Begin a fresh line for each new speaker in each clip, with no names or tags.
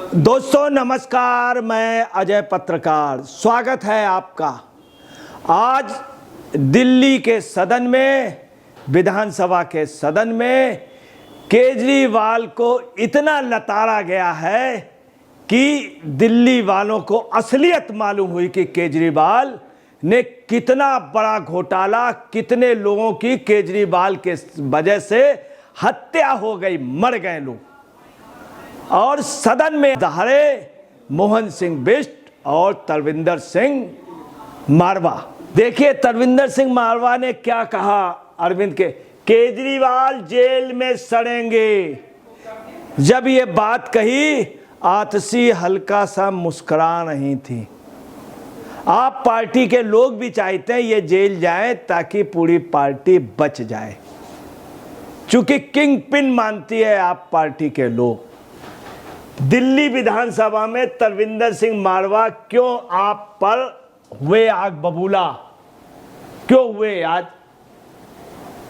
दोस्तों नमस्कार, मैं अजय पत्रकार, स्वागत है आपका। आज दिल्ली के सदन में, विधानसभा के सदन में केजरीवाल को इतना लताड़ा गया है कि दिल्ली वालों को असलियत मालूम हुई कि केजरीवाल ने कितना बड़ा घोटाला, कितने लोगों की केजरीवाल के वजह से हत्या हो गई, मर गए लोग। और सदन में दहाड़े मोहन सिंह बिष्ट और तरविंदर सिंह मारवा। देखिए तरविंदर सिंह मारवा ने क्या कहा अरविंद के, केजरीवाल जेल में सड़ेंगे। जब ये बात कही आतिशी हल्का सा मुस्कुरा नहीं थी। आप पार्टी के लोग भी चाहते हैं ये जेल जाए ताकि पूरी पार्टी बच जाए, चूंकि किंग पिन मानती है आप पार्टी के लोग। दिल्ली विधानसभा में तरविंदर सिंह मारवा क्यों आप पर हुए आग बबूला, क्यों हुए आज?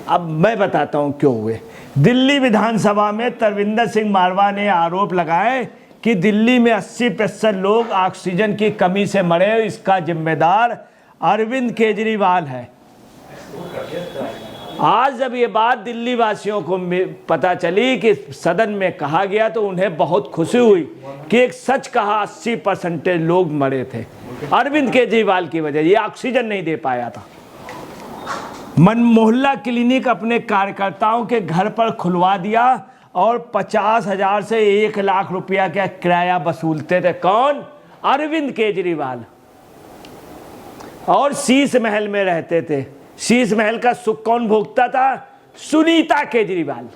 अब मैं बताता हूं क्यों हुए। दिल्ली विधानसभा में तरविंदर सिंह मारवा ने आरोप लगाए कि दिल्ली में 80% लोग ऑक्सीजन की कमी से मरे, इसका जिम्मेदार अरविंद केजरीवाल है। आज जब ये बात दिल्ली वासियों को पता चली कि सदन में कहा गया तो उन्हें बहुत खुशी हुई कि एक सच कहा, 80% लोग मरे थे अरविंद केजरीवाल की वजह, ये ऑक्सीजन नहीं दे पाया था। मोहल्ला क्लिनिक अपने कार्यकर्ताओं के घर पर खुलवा दिया और 50,000 से 1 लाख रुपया का किराया वसूलते थे। कौन? अरविंद केजरीवाल। और शीश महल में रहते थे। शीश महल का सुख कौन भोगता था? सुनीता केजरीवाल।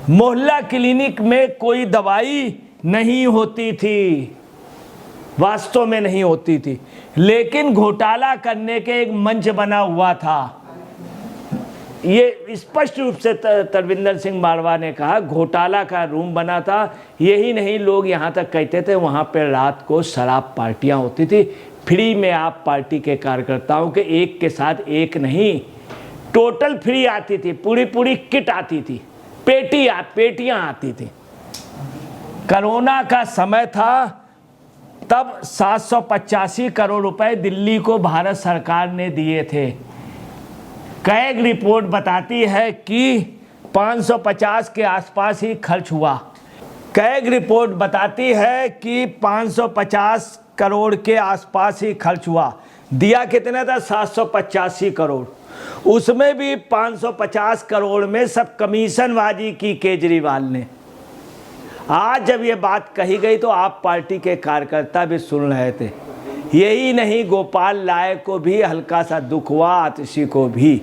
मोहल्ला क्लिनिक में कोई दवाई नहीं होती थी, वास्तव में नहीं होती थी, लेकिन घोटाला करने के एक मंच बना हुआ था। ये स्पष्ट रूप से तरविंदर सिंह मारवा ने कहा, घोटाला का रूम बना था। यही नहीं, लोग यहाँ तक कहते थे वहाँ पे रात को शराब पार्टियाँ होती थी, फ्री में आप पार्टी के कार्यकर्ताओं के एक के साथ एक नहीं, टोटल फ्री आती थी, पूरी किट आती थी, पेटियां आती थी। कोरोना का समय था, तब 785 करोड़ रुपए दिल्ली को भारत सरकार ने दिए थे। कैग रिपोर्ट बताती है कि 550 के आसपास ही खर्च हुआ। कैग रिपोर्ट बताती है कि 550 करोड़ के आसपास ही खर्च हुआ। दिया कितना था? 785 करोड़। उसमें भी 550 करोड़ में सब कमीशनबाजी की केजरीवाल ने। आज जब ये बात कही गई तो आप पार्टी के कार्यकर्ता भी सुन रहे थे। यही नहीं, गोपाल राय को भी हल्का सा दुख हुआ, आतिशी को भी।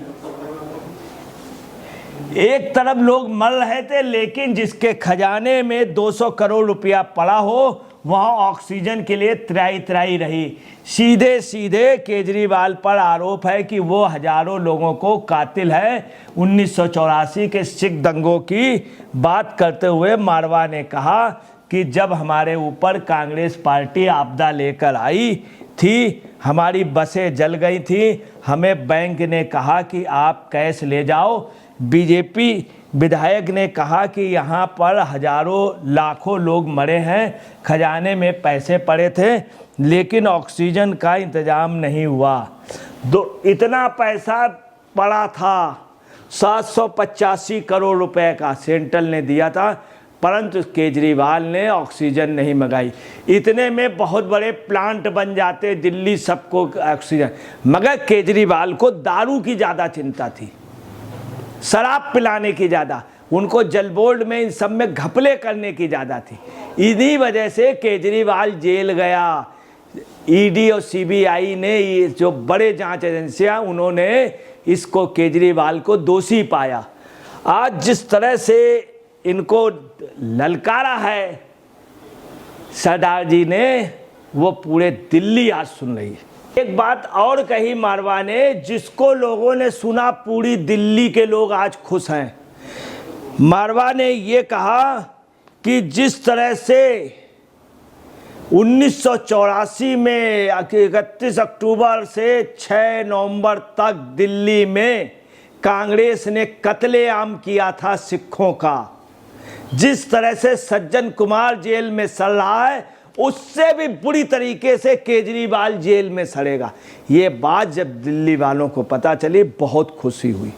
एक तरफ लोग मर रहे थे, लेकिन जिसके खजाने में 200 करोड़ रुपया पड़ा हो वहाँ ऑक्सीजन के लिए त्राई रही। सीधे सीधे केजरीवाल पर आरोप है कि वो हजारों लोगों को कातिल है। 1984 के सिख दंगों की बात करते हुए मारवा ने कहा कि जब हमारे ऊपर कांग्रेस पार्टी आपदा लेकर आई थी, हमारी बसें जल गई थी, हमें बैंक ने कहा कि आप कैश ले जाओ। बीजेपी विधायक ने कहा कि यहाँ पर हजारों लाखों लोग मरे हैं, खजाने में पैसे पड़े थे, लेकिन ऑक्सीजन का इंतजाम नहीं हुआ। इतना पैसा पड़ा था, 785 करोड़ रुपए का सेंट्रल ने दिया था, परंतु केजरीवाल ने ऑक्सीजन नहीं मंगाई। इतने में बहुत बड़े प्लांट बन जाते दिल्ली, सबको ऑक्सीजन, मगर केजरीवाल को दारू की ज़्यादा चिंता थी, शराब पिलाने की ज़्यादा, उनको जल बोर्ड में इन सब में घपले करने की ज़्यादा थी। इन्हीं वजह से केजरीवाल जेल गया। ईडी और सीबीआई ने, ये जो बड़े जांच एजेंसियां, उन्होंने इसको, केजरीवाल को दोषी पाया। आज जिस तरह से इनको ललकारा है सरदार जी ने, वो पूरे दिल्ली आज सुन रही है। एक बात और कही मारवा ने, जिसको लोगों ने सुना, पूरी दिल्ली के लोग आज खुश हैं। मारवा ने ये कहा कि जिस तरह से 1984 में 31 अक्टूबर से 6 नवंबर तक दिल्ली में कांग्रेस ने कत्लेआम किया था सिखों का, जिस तरह से सज्जन कुमार जेल में सड़ रहा है, उससे भी बुरी तरीके से केजरीवाल जेल में सड़ेगा। ये बात जब दिल्ली वालों को पता चली, बहुत खुशी हुई,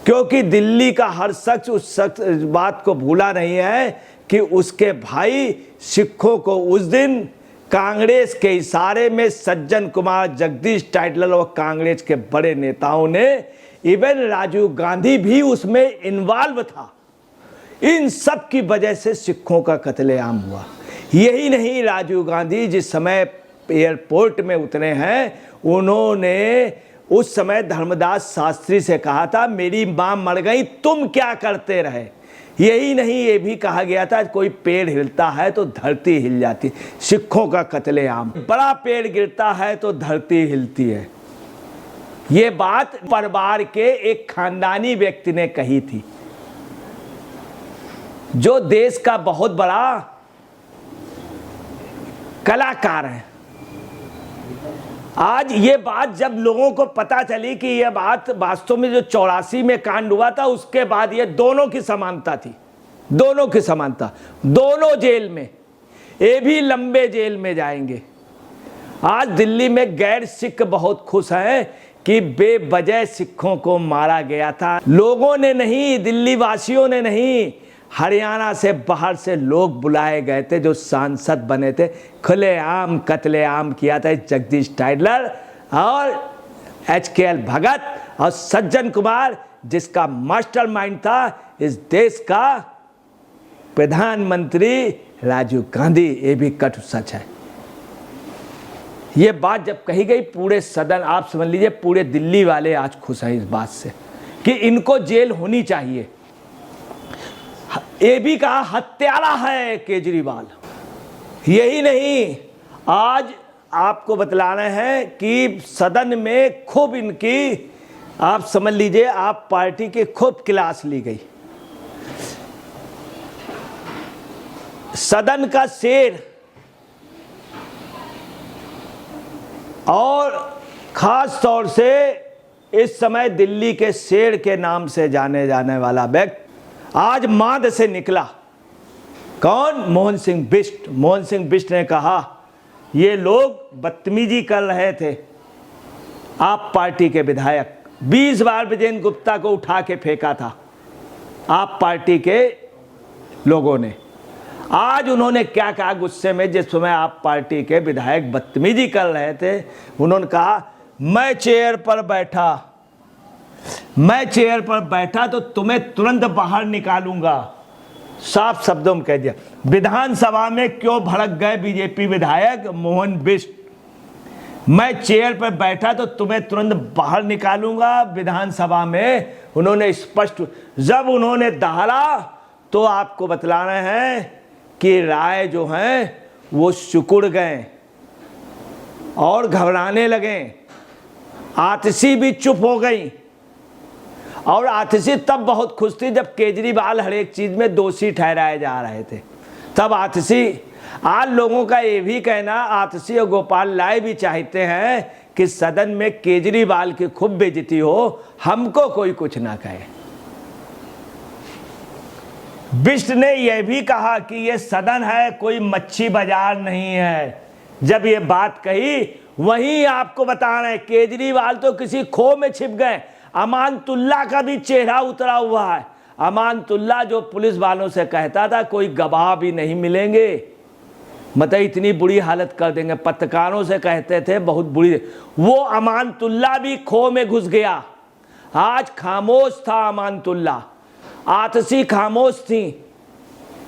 क्योंकि दिल्ली का हर शख्स उस बात को भूला नहीं है कि उसके भाई सिखों को उस दिन कांग्रेस के इशारे में सज्जन कुमार, जगदीश टाइटलर और कांग्रेस के बड़े नेताओं ने, इवन राजीव गांधी भी उसमें इन्वॉल्व था। इन सब की वजह से सिखों का कत्लेआम हुआ। यही नहीं, राजीव गांधी जिस समय एयरपोर्ट में उतरे हैं, उन्होंने उस समय धर्मदास शास्त्री से कहा था, मेरी मां मर गई, तुम क्या करते रहे। यही नहीं, ये भी कहा गया था, कोई पेड़ हिलता है तो धरती हिल जाती। सिखों का कत्लेआम, बड़ा पेड़ गिरता है तो धरती हिलती है। ये बात परिवार के एक खानदानी व्यक्ति ने कही थी, जो देश का बहुत बड़ा कलाकार है। आज ये बात जब लोगों को पता चली कि ये बात वास्तव में जो 84 में कांड हुआ था, उसके बाद ये दोनों की समानता थी, दोनों की समानता, दोनों जेल में, ये भी लंबे जेल में जाएंगे। आज दिल्ली में गैर सिख बहुत खुश हैं कि बेवजह सिखों को मारा गया था। लोगों ने नहीं, दिल्ली वासियों ने नहीं, हरियाणा से बाहर से लोग बुलाए गए थे जो सांसद बने थे। खुलेआम कत्लेआम किया था जगदीश टाइटलर और HKL भगत और सज्जन कुमार, जिसका मास्टरमाइंड था इस देश का प्रधानमंत्री राजीव गांधी। ये भी कटु सच है। ये बात जब कही गई, पूरे सदन, आप समझ लीजिए पूरे दिल्ली वाले आज खुश हैं इस बात से कि इनको जेल होनी चाहिए। ये भी कहा हत्यारा है केजरीवाल। यही नहीं, आज आपको बतलाना है कि सदन में खूब इनकी, आप समझ लीजिए, आप पार्टी की खूब क्लास ली गई। सदन का शेर और खास तौर से इस समय दिल्ली के शेर के नाम से जाने जाने वाला व्यक्ति आज मांद से निकला। कौन? मोहन सिंह बिष्ट। मोहन सिंह बिष्ट ने कहा ये लोग बदतमीजी कर रहे थे। आप पार्टी के विधायक 20 बार विजेंद्र गुप्ता को उठा के फेंका था आप पार्टी के लोगों ने। आज उन्होंने क्या कहा गुस्से में, जिस समय आप पार्टी के विधायक बदतमीजी कर रहे थे, उन्होंने कहा मैं चेयर पर बैठा तो तुम्हें तुरंत बाहर निकालूंगा। साफ शब्दों में कह दिया। विधानसभा में क्यों भड़क गए बीजेपी विधायक मोहन बिष्ट? मैं चेयर पर बैठा तो तुम्हें तुरंत बाहर निकालूंगा। विधानसभा में उन्होंने स्पष्ट, जब उन्होंने दहाड़ा तो आपको बतलाना है कि राय जो हैं वो सिकुड़ गए और घबराने लगे। आतिशी भी चुप हो गई और आतिशी तब बहुत खुश थी जब केजरीवाल हर एक चीज में दोषी ठहराए जा रहे थे, तब आतिशी। आज लोगों का ये भी कहना, आतिशी और गोपाल राय भी चाहते हैं कि सदन में केजरीवाल की खूब बेइज्जती हो, हमको कोई कुछ ना कहे। बिष्ट ने यह भी कहा कि यह सदन है, कोई मच्छी बाजार नहीं है। जब ये बात कही, वहीं आपको बता रहे हैं केजरीवाल तो किसी खो में छिप गए। अमानतुल्ला का भी चेहरा उतरा हुआ है। अमानतुल्ला जो पुलिस वालों से कहता था कोई गवाह भी नहीं मिलेंगे, मतलब इतनी बुरी हालत कर देंगे, पत्रकारों से कहते थे बहुत बुरी, वो अमानतुल्ला भी खो में घुस गया। आज खामोश था अमानतुल्ला, आतिशी खामोश थी।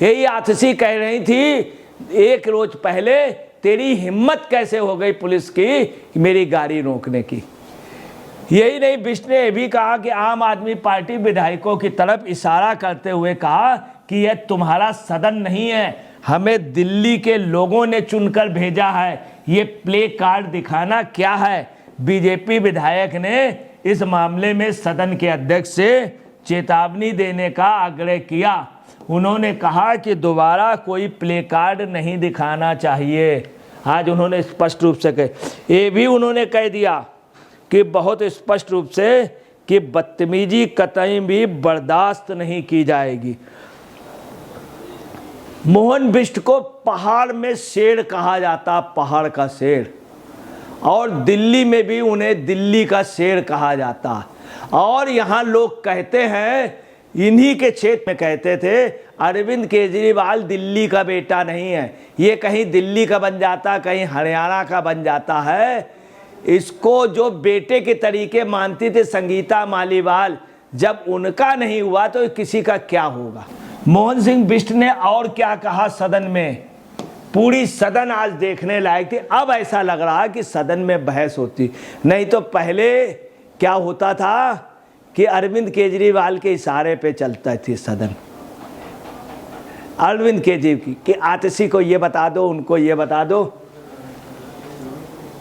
यही आतिशी कह रही थी एक रोज पहले, तेरी हिम्मत कैसे हो गई पुलिस की कि मेरी गाड़ी रोकने की। यही नहीं, बिष्ट ने यह भी कहा कि आम आदमी पार्टी विधायकों की तरफ इशारा करते हुए कहा कि यह तुम्हारा सदन नहीं है, हमें दिल्ली के लोगों ने चुनकर भेजा है, ये प्ले कार्ड दिखाना क्या है। बीजेपी विधायक ने इस मामले में सदन के अध्यक्ष से चेतावनी देने का आग्रह किया। उन्होंने कहा कि दोबारा कोई प्ले कार्ड नहीं दिखाना चाहिए। आज उन्होंने स्पष्ट रूप से कह, ये भी उन्होंने कह दिया कि बहुत स्पष्ट रूप से कि बदतमीजी कतई भी बर्दाश्त नहीं की जाएगी। मोहन बिष्ट को पहाड़ में शेर कहा जाता, पहाड़ का शेर, और दिल्ली में भी उन्हें दिल्ली का शेर कहा जाता। और यहाँ लोग कहते हैं, इन्हीं के क्षेत्र में कहते थे, अरविंद केजरीवाल दिल्ली का बेटा नहीं है, ये कहीं दिल्ली का बन जाता, कहीं हरियाणा का बन जाता है। इसको जो बेटे के तरीके मानती थी संगीता मालीवाल, जब उनका नहीं हुआ तो किसी का क्या होगा। मोहन सिंह बिष्ट ने और क्या कहा सदन में, पूरी सदन आज देखने लायक थी। अब ऐसा लग रहा कि सदन में बहस होती, नहीं तो पहले क्या होता था कि अरविंद केजरीवाल के इशारे पे चलता थी सदन। अरविंद केजरीवाल कि आतिशी को ये बता दो, उनको ये बता दो।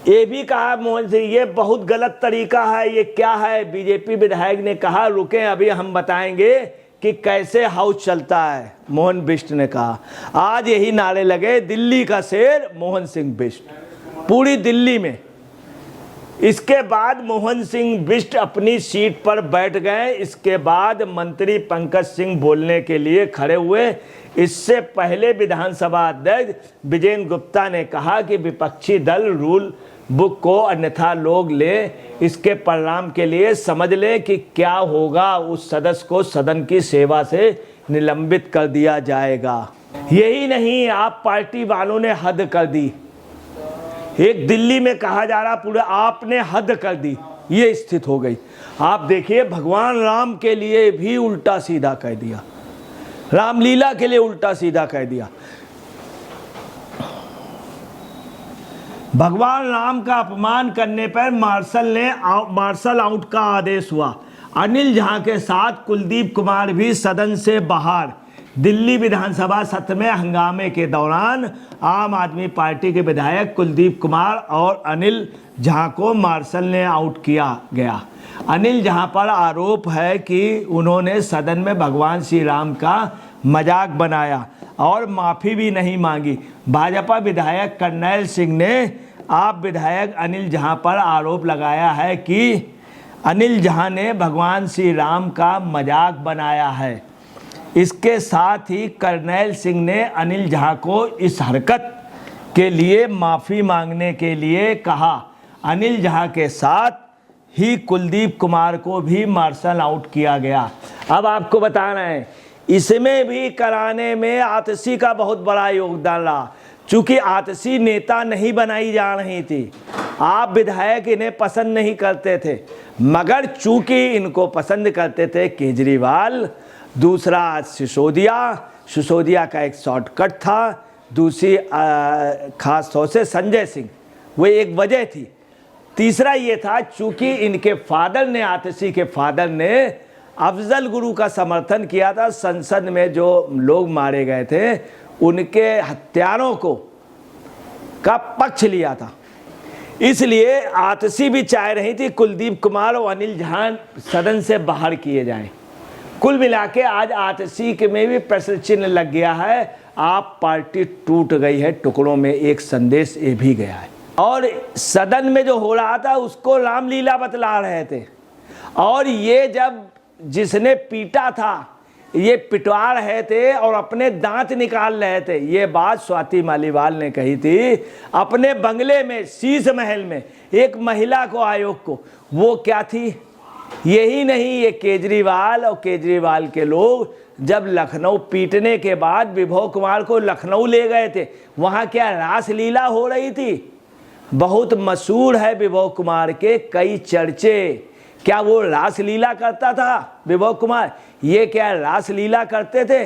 ये भी कहा मोहन सिंह, ये बहुत गलत तरीका है, ये क्या है। बीजेपी विधायक ने कहा रुकें, अभी हम बताएंगे कि कैसे हाउस चलता है। मोहन बिष्ट ने कहा, आज यही नारे लगे, दिल्ली का शेर मोहन सिंह बिष्ट, पूरी दिल्ली में। इसके बाद मोहन सिंह बिष्ट अपनी सीट पर बैठ गए। इसके बाद मंत्री पंकज सिंह बोलने के लिए खड़े हुए। इससे पहले विधानसभा अध्यक्ष विजेंद्र गुप्ता ने कहा कि विपक्षी दल रूल बुक को अन्यथा लोग ले, इसके परिणाम के लिए समझ ले कि क्या होगा, उस सदस्य को सदन की सेवा से निलंबित कर दिया जाएगा। यही नहीं, आप पार्टी वालों ने हद कर दी। एक दिल्ली में कहा जा रहा पूरा आपने हद कर दी, ये स्थिति हो गई। आप देखिए, भगवान राम के लिए भी उल्टा सीधा कह दिया, रामलीला के लिए उल्टा सीधा कह दिया। भगवान राम का अपमान करने पर मार्शल आउट का आदेश हुआ। अनिल झा के साथ कुलदीप कुमार भी सदन से बाहर। दिल्ली विधानसभा सत्र में हंगामे के दौरान आम आदमी पार्टी के विधायक कुलदीप कुमार और अनिल झा को मार्शल ने आउट किया गया। अनिल झा पर आरोप है कि उन्होंने सदन में भगवान श्री राम का मजाक बनाया और माफ़ी भी नहीं मांगी। भाजपा विधायक करनैल सिंह ने आप विधायक अनिल झा पर आरोप लगाया है कि अनिल झा ने भगवान श्री राम का मजाक बनाया है। इसके साथ ही करनैल सिंह ने अनिल झा को इस हरकत के लिए माफ़ी मांगने के लिए कहा। अनिल झा के साथ ही कुलदीप कुमार को भी मार्शल आउट किया गया। अब आपको बता रहे हैं, इसमें भी कराने में आतिशी का बहुत बड़ा योगदान रहा। चूँकि आतिशी नेता नहीं बनाई जा रही थी, आप विधायक इन्हें पसंद नहीं करते थे, मगर चूँकि इनको पसंद करते थे केजरीवाल, दूसरा सिसोदिया का एक शॉर्टकट था, दूसरी खास तौर से संजय सिंह, वो एक वजह थी। तीसरा ये था, चूँकि इनके फादर ने, आतिशी के फादर ने अफजल गुरु का समर्थन किया था। संसद में जो लोग मारे गए थे उनके हत्यारों को का पक्ष लिया था, इसलिए आतिशी भी चाह रही थी कुलदीप कुमार और अनिल झा सदन से बाहर किए जाएं। कुल मिला के आज आतिशी के में भी प्रश्न चिन्ह लग गया है। आप पार्टी टूट गई है टुकड़ों में, एक संदेश ये भी गया है। और सदन में जो हो रहा था उसको रामलीला बतला रहे थे। और ये जब जिसने पीटा था, ये पिटवा रहे थे और अपने दांत निकाल रहे थे। ये बात स्वाति मालीवाल ने कही थी अपने बंगले में, शीश महल में, एक महिला को, आयोग को। वो क्या थी? यही नहीं, ये केजरीवाल और केजरीवाल के लोग जब लखनऊ पीटने के बाद विभव कुमार को लखनऊ ले गए थे, वहाँ क्या रासलीला हो रही थी? बहुत मशहूर है विभव कुमार के कई चर्चे। क्या वो रासलीला करता था विभव कुमार? ये क्या रासलीला करते थे?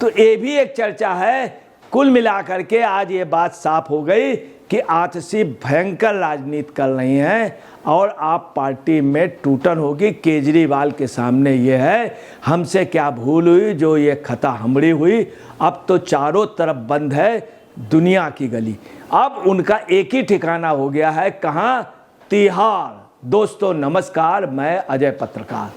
तो ये भी एक चर्चा है। कुल मिलाकर के आज ये बात साफ हो गई कि आतिशी भयंकर राजनीति कर रही हैं और आप पार्टी में टूटन होगी। केजरीवाल के सामने ये है, हमसे क्या भूल हुई जो ये खता हमड़ी हुई। अब तो चारों तरफ बंद है दुनिया की गली। अब उनका एक ही ठिकाना हो गया है, कहाँ? तिहाड़। दोस्तों नमस्कार, मैं अजय पत्रकार।